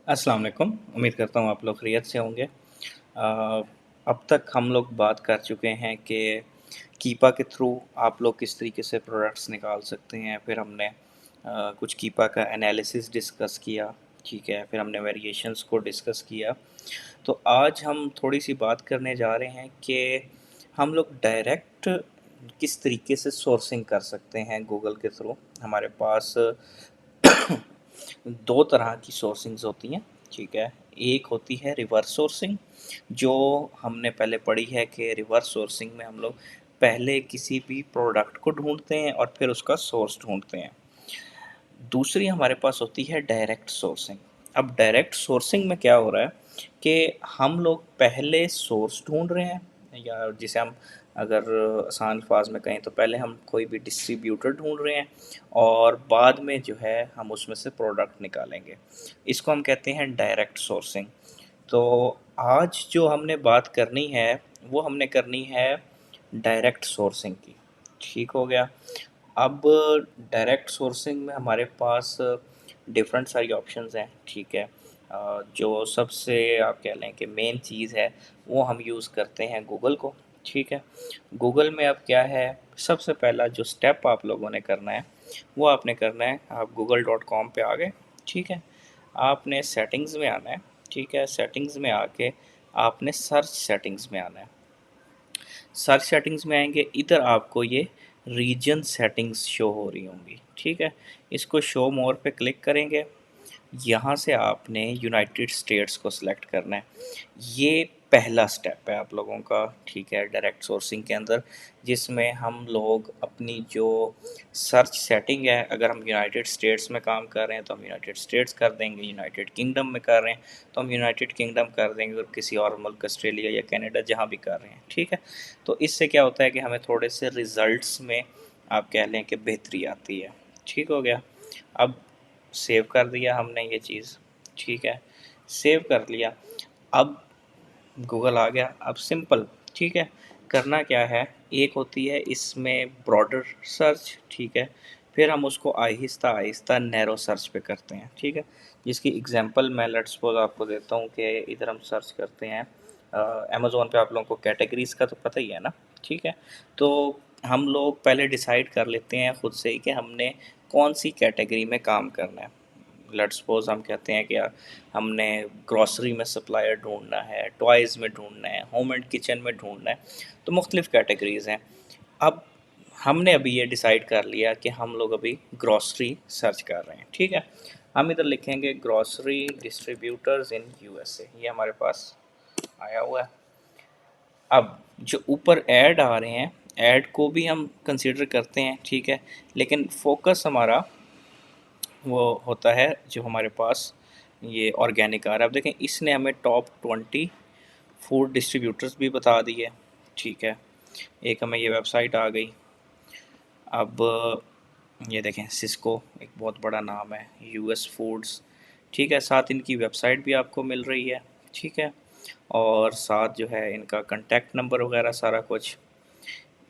अस्सलाम वालेकुम। उम्मीद करता हूँ आप लोग खैरियत से होंगे। अब तक हम लोग बात कर चुके हैं कि कीपा के थ्रू आप लोग किस तरीके से प्रोडक्ट्स निकाल सकते हैं। फिर हमने कुछ कीपा का एनालिसिस डिस्कस किया, ठीक है। फिर हमने वेरिएशंस को डिस्कस किया। तो आज हम थोड़ी-सी बात करने जा रहे हैं कि हम लोग डायरेक्ट किस तरीके से सोर्सिंग कर सकते हैं गूगल के थ्रू। हमारे पास 2 तरह की सोर्सिंग्स होती हैं, ठीक है। एक होती है रिवर्स सोर्सिंग, जो हमने पहले पढ़ी है कि रिवर्स सोर्सिंग में हम लोग पहले किसी भी प्रोडक्ट को ढूँढते हैं और फिर उसका सोर्स ढूँढते हैं। दूसरी हमारे पास होती है डायरेक्ट सोर्सिंग। अब डायरेक्ट सोर्सिंग में क्या हो रहा है कि हम लोग पहले सोर्स ढूँढ रहे हैं, या जिसे हम अगर आसान अल्फाज में कहें तो पहले हम कोई भी डिस्ट्रीब्यूटर ढूँढ रहे हैं और बाद में जो है हम उसमें से प्रोडक्ट निकालेंगे। इसको हम कहते हैं डायरेक्ट सोर्सिंग। तो आज जो हमने बात करनी है वो हमने करनी है डायरेक्ट सोर्सिंग की। ठीक हो गया। अब डायरेक्ट सोर्सिंग में हमारे पास डिफरेंट सारी ऑप्शंस हैं, ठीक है। जो सबसे आप कह लें कि मेन चीज़ है वो हम यूज़ करते हैं गूगल को, ठीक है। गूगल में अब क्या है, सबसे पहला जो स्टेप आप लोगों ने करना है वो आपने करना है, आप google.com पे आ गए, ठीक है। आपने सेटिंग्स में आना है, ठीक है। सेटिंग्स में आके आपने सर्च सेटिंग्स में आना है। सर्च सेटिंग्स में आएंगे, इधर आपको ये रीजन सेटिंग्स शो हो रही होंगी, ठीक है। इसको शो मोर पे क्लिक करेंगे। यहाँ से आपने यूनाइटेड स्टेट्स को सिलेक्ट करना है। ये पहला स्टेप है आप लोगों का, ठीक है, डायरेक्ट सोर्सिंग के अंदर, जिसमें हम लोग अपनी जो सर्च सेटिंग है, अगर हम यूनाइटेड स्टेट्स में काम कर रहे हैं तो हम यूनाइटेड स्टेट्स कर देंगे, यूनाइटेड किंगडम में कर रहे हैं तो हम यूनाइटेड किंगडम कर देंगे, और किसी और मुल्क ऑस्ट्रेलिया या कनाडा जहाँ भी कर रहे हैं, ठीक है। तो इससे क्या होता है कि हमें थोड़े से रिज़ल्ट्स में आप कह लें कि बेहतरी आती है। ठीक हो गया। अब सेव कर दिया हमने ये चीज़, ठीक है, सेव कर लिया। अब गूगल आ गया। अब सिंपल, ठीक है, करना क्या है, एक होती है इसमें ब्रॉडर सर्च, ठीक है। फिर हम उसको आहिस्ता आहिस्ता नैरो सर्च पे करते हैं, ठीक है। जिसकी एग्जांपल मैं लेट्स सपोज आपको देता हूँ कि इधर हम सर्च करते हैं अमेज़ोन पे। आप लोगों को कैटेगरीज़ का तो पता ही है ना, ठीक है। तो हम लोग पहले डिसाइड कर लेते हैं ख़ुद से ही कि हमने कौन सी कैटेगरी में काम करना है। लेट्स सपोज हम कहते हैं कि हमने ग्रॉसरी में सप्लायर ढूंढना है, टॉयज़ में ढूंढना है, होम एंड किचन में ढूंढना है। तो मुख्तलिफ़ कैटेगरीज़ हैं। अब हमने अभी ये डिसाइड कर लिया कि हम लोग अभी ग्रॉसरी सर्च कर रहे हैं, ठीक है। हम इधर लिखेंगे ग्रॉसरी डिस्ट्रीब्यूटर्स इन यूएसए, ये हमारे पास आया हुआ है। अब जो ऊपर ऐड आ रहे हैं, ऐड को भी हम कंसिडर करते हैं, ठीक है। लेकिन फोकस हमारा वो होता है जो हमारे पास ये ऑर्गेनिक आ रहा है। अब देखें, इसने हमें टॉप 20 फूड डिस्ट्रीब्यूटर्स भी बता दिए, ठीक है। एक हमें ये वेबसाइट आ गई। अब ये देखें, सिस्को एक बहुत बड़ा नाम है, यूएस फूड्स, ठीक है। साथ इनकी वेबसाइट भी आपको मिल रही है, ठीक है। और साथ जो है इनका कॉन्टैक्ट नंबर वगैरह सारा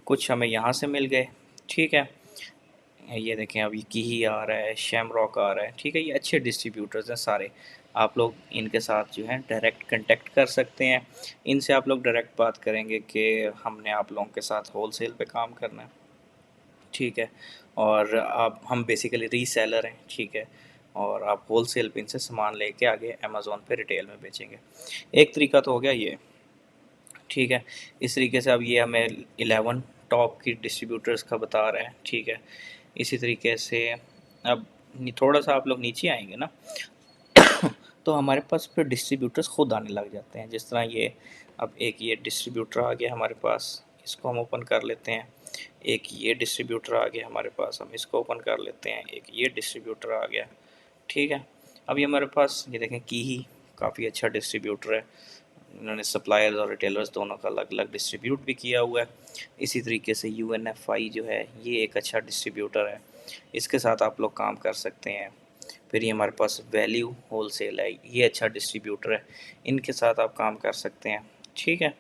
कुछ हमें यहाँ से मिल गए, ठीक है। ये देखें, अब ये की आ रहा है, शैमरॉक आ रहा है, ठीक है। ये अच्छे डिस्ट्रीब्यूटर्स हैं सारे। आप लोग इनके साथ जो है डायरेक्ट कांटेक्ट कर सकते हैं। इनसे आप लोग डायरेक्ट बात करेंगे कि हमने आप लोगों के साथ होलसेल पे काम करना है, ठीक है। और आप हम बेसिकली रीसेलर हैं, ठीक है। और आप होलसेल पे इनसे सामान लेके आगे अमेज़ोन पे रिटेल में बेचेंगे। एक तरीका तो हो गया ये, ठीक है। इस तरीके से अब ये हमें 11 टॉप की डिस्ट्रीब्यूटर्स का बता रहा है, ठीक है। इसी तरीके से अब थोड़ा सा आप लोग नीचे आएंगे ना तो हमारे पास फिर डिस्ट्रीब्यूटर्स खुद आने लग जाते हैं। जिस तरह ये, अब एक ये डिस्ट्रीब्यूटर आ गया हमारे पास, इसको हम ओपन कर लेते हैं। एक ये डिस्ट्रीब्यूटर आ गया हमारे पास, हम इसको ओपन कर लेते हैं। एक ये डिस्ट्रीब्यूटर आ गया, ठीक है। अब ये हमारे पास ये देखें, की ही काफ़ी अच्छा डिस्ट्रीब्यूटर है। इन्होंने सप्लायर्स और रिटेलर्स दोनों का अलग अलग डिस्ट्रीब्यूट भी किया हुआ है। इसी तरीके से UNFI जो है, ये एक अच्छा डिस्ट्रीब्यूटर है, इसके साथ आप लोग काम कर सकते हैं। फिर ये हमारे पास वैल्यू होलसेल है, ये अच्छा डिस्ट्रीब्यूटर है, इनके साथ आप काम कर सकते हैं, ठीक है।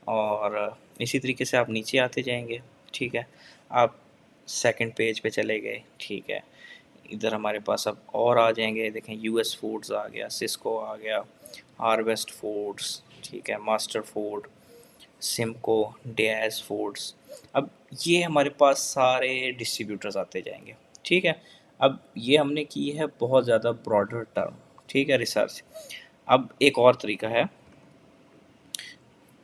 और इसी तरीके से आप नीचे आते जाएंगे, ठीक है। आप सेकंड पेज पे चले गए, ठीक है। इधर हमारे पास अब और आ जाएंगे, देखें यूएस फूड्स आ गया, सिस्को आ गया, हार्वेस्ट फूड्स, ठीक है, master food, Simco, dash foods. अब ये हमारे पास सारे डिस्ट्रीब्यूटर्स आते जाएंगे, ठीक है। अब ये हमने की है बहुत ज़्यादा ब्रॉडर टर्म, ठीक है, रिसर्च। अब एक और तरीका है,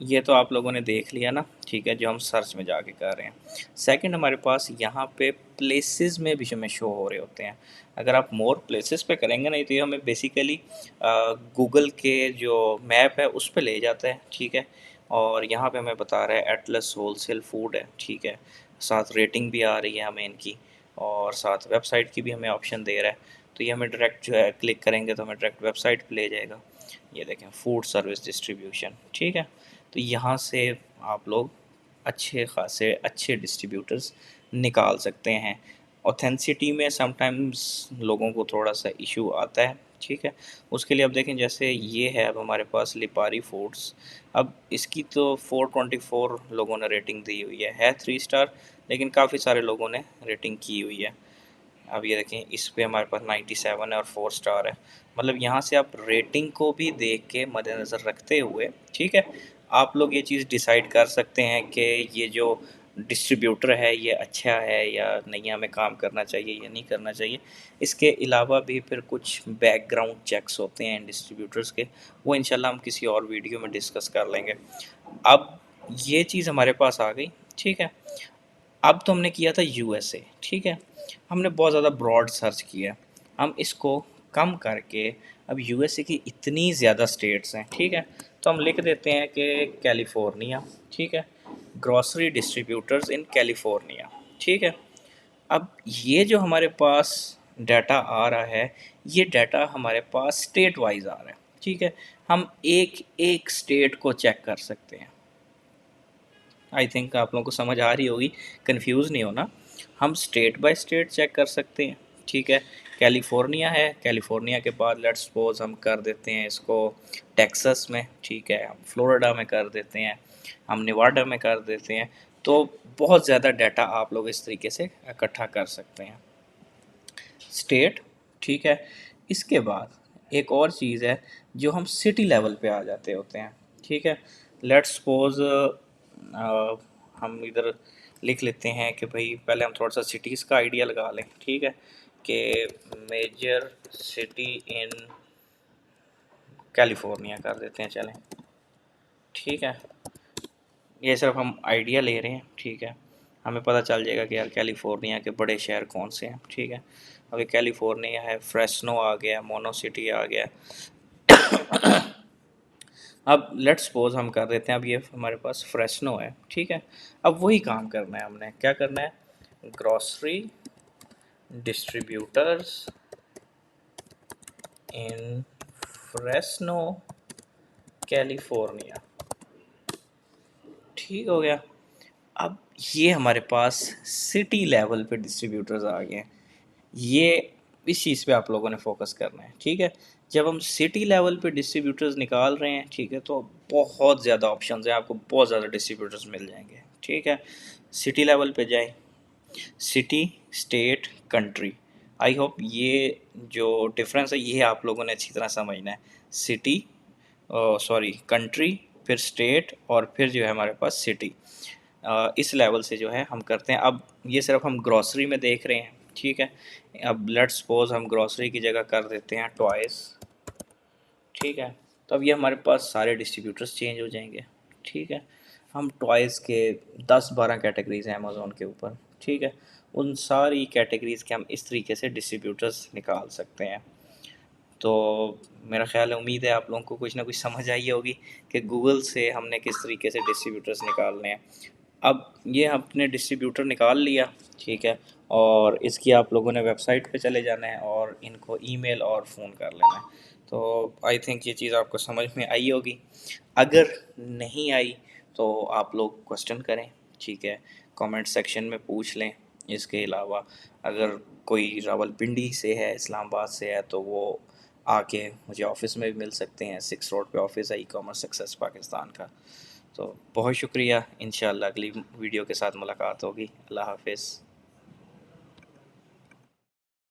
ये तो आप लोगों ने देख लिया ना, ठीक है, जो हम सर्च में जाके कर रहे हैं। सेकंड हमारे पास यहाँ पे प्लेसेस में भी हमें शो हो रहे होते हैं। अगर आप मोर प्लेसेस पे करेंगे ना, तो ये हमें बेसिकली गूगल के जो मैप है उस पे ले जाता है, ठीक है। और यहाँ पे हमें बता रहा है एटलस होलसेल फूड है, ठीक है, साथ रेटिंग भी आ रही है हमें इनकी, और साथ वेबसाइट की भी हमें ऑप्शन दे रहा है। तो ये हमें डायरेक्ट जो है क्लिक करेंगे तो हमें डायरेक्ट वेबसाइट पे ले जाएगा। ये देखें फूड सर्विस डिस्ट्रीब्यूशन, ठीक है। तो यहाँ से आप लोग अच्छे खासे अच्छे डिस्ट्रीब्यूटर्स निकाल सकते हैं। ऑथेंसिटी में समटाइम्स लोगों को थोड़ा सा इशू आता है, ठीक है। उसके लिए अब देखें जैसे ये है, अब हमारे पास लिपारी फूड्स, अब इसकी तो 424 लोगों ने रेटिंग दी हुई है 3 स्टार, लेकिन काफ़ी सारे लोगों ने रेटिंग की हुई है। अब ये देखें इस पे हमारे पास 97 है और 4 स्टार है। मतलब यहाँ से आप रेटिंग को भी देख के मद्देनज़र रखते हुए, ठीक है, आप लोग ये चीज़ डिसाइड कर सकते हैं कि ये जो डिस्ट्रीब्यूटर है ये अच्छा है या नहीं, हमें काम करना चाहिए या नहीं करना चाहिए। इसके अलावा भी फिर कुछ बैकग्राउंड चेक्स होते हैं डिस्ट्रीब्यूटर्स के, वो इंशाल्लाह हम किसी और वीडियो में डिस्कस कर लेंगे। अब ये चीज़ हमारे पास आ गई, ठीक है। अब तो हमने किया था यूएसए, ठीक है, हमने बहुत ज़्यादा ब्रॉड सर्च किया। हम इसको कम करके, अब यूएसए की इतनी ज़्यादा स्टेट्स हैं, ठीक है, तो हम लिख देते हैं कि कैलिफोर्निया, ठीक है, ग्रॉसरी डिस्ट्रीब्यूटर्स इन कैलिफोर्निया, ठीक है। अब ये जो हमारे पास डाटा आ रहा है, ये डाटा हमारे पास स्टेट वाइज आ रहा है, ठीक है। हम एक एक स्टेट को चेक कर सकते हैं। आई थिंक आप लोगों को समझ आ रही होगी, कंफ्यूज नहीं होना। हम स्टेट बाय स्टेट चेक कर सकते हैं, ठीक है। कैलिफोर्निया है, कैलिफोर्निया के बाद लेट्स सपोज हम कर देते हैं इसको टेक्सास में, ठीक है, हम फ्लोरिडा में कर देते हैं, हम नेवाडा में कर देते हैं। तो बहुत ज़्यादा डाटा आप लोग इस तरीके से इकट्ठा कर सकते हैं, स्टेट, ठीक है। इसके बाद एक और चीज़ है, जो हम सिटी लेवल पे आ जाते होते हैं, ठीक है। लेट्स सपोज हम इधर लिख लेते हैं कि भाई पहले हम थोड़ा सा सिटीज़ का आइडिया लगा लें, ठीक है, कि मेजर सिटी इन कैलिफोर्निया कर देते हैं, चलें, ठीक है। ये सिर्फ हम आइडिया ले रहे हैं, ठीक है, हमें पता चल जाएगा कि यार कैलिफोर्निया के बड़े शहर कौन से हैं, ठीक है। अभी कैलिफोर्निया है, फ्रेस्नो आ गया, मोनो सिटी आ गया। अब लेट्स सपोज हम कर देते हैं, अब ये हमारे पास फ्रेस्नो है, ठीक है। अब वही काम करना है, हमने क्या करना है, ग्रॉसरी डिस्ट्रीब्यूटर्स इन फ्रेस्नो कैलिफोर्निया, ठीक हो गया। अब ये हमारे पास सिटी लेवल पे डिस्ट्रीब्यूटर्स आ गए हैं। ये इस चीज़ पे आप लोगों ने फोकस करना है, ठीक है। जब हम सिटी लेवल पे डिस्ट्रीब्यूटर्स निकाल रहे हैं, ठीक है, तो बहुत ज़्यादा ऑप्शंस हैं, आपको बहुत ज़्यादा डिस्ट्रीब्यूटर्स मिल जाएंगे, ठीक है। सिटी लेवल पे जाएं, city, state, country. I hope ये जो डिफरेंस है ये आप लोगों ने अच्छी तरह समझना है। सिटी, सॉरी, कंट्री, फिर स्टेट, और फिर जो है हमारे पास सिटी। इस लेवल से जो है हम करते हैं। अब ये सिर्फ हम ग्रॉसरी में देख रहे हैं, ठीक है। अब लेट्स सपोज हम ग्रॉसरी की जगह कर देते हैं टॉयज़, ठीक है। तो अब ये हमारे पास सारे डिस्ट्रीब्यूटर्स चेंज हो जाएंगे, ठीक है। हम टॉयज़ के 10-12 कैटेगरीज हैं अमेज़ोन के ऊपर, ठीक है, उन सारी कैटेगरीज़ के हम इस तरीके से डिस्ट्रीब्यूटर्स निकाल सकते हैं। तो मेरा ख़्याल है, उम्मीद है आप लोगों को कुछ ना कुछ समझ आई होगी कि गूगल से हमने किस तरीके से डिस्ट्रीब्यूटर्स निकालने हैं। अब ये आपने डिस्ट्रीब्यूटर निकाल लिया, ठीक है, और इसकी आप लोगों ने वेबसाइट पे चले जाना है और इनको ईमेल और फ़ोन कर लेना है। तो आई थिंक ये चीज़ आपको समझ में आई होगी। अगर नहीं आई तो आप लोग क्वेश्चन करें, ठीक है, कमेंट सेक्शन में पूछ लें। इसके अलावा अगर कोई रावलपिंडी से है, इस्लामाबाद से है, तो वो आके मुझे ऑफ़िस में भी मिल सकते हैं। 6 रोड पे ऑफ़िस है ई कॉमर्स सक्सेस पाकिस्तान का। तो बहुत शुक्रिया, इंशाल्लाह अगली वीडियो के साथ मुलाकात होगी। अल्लाह हाफ़िज़।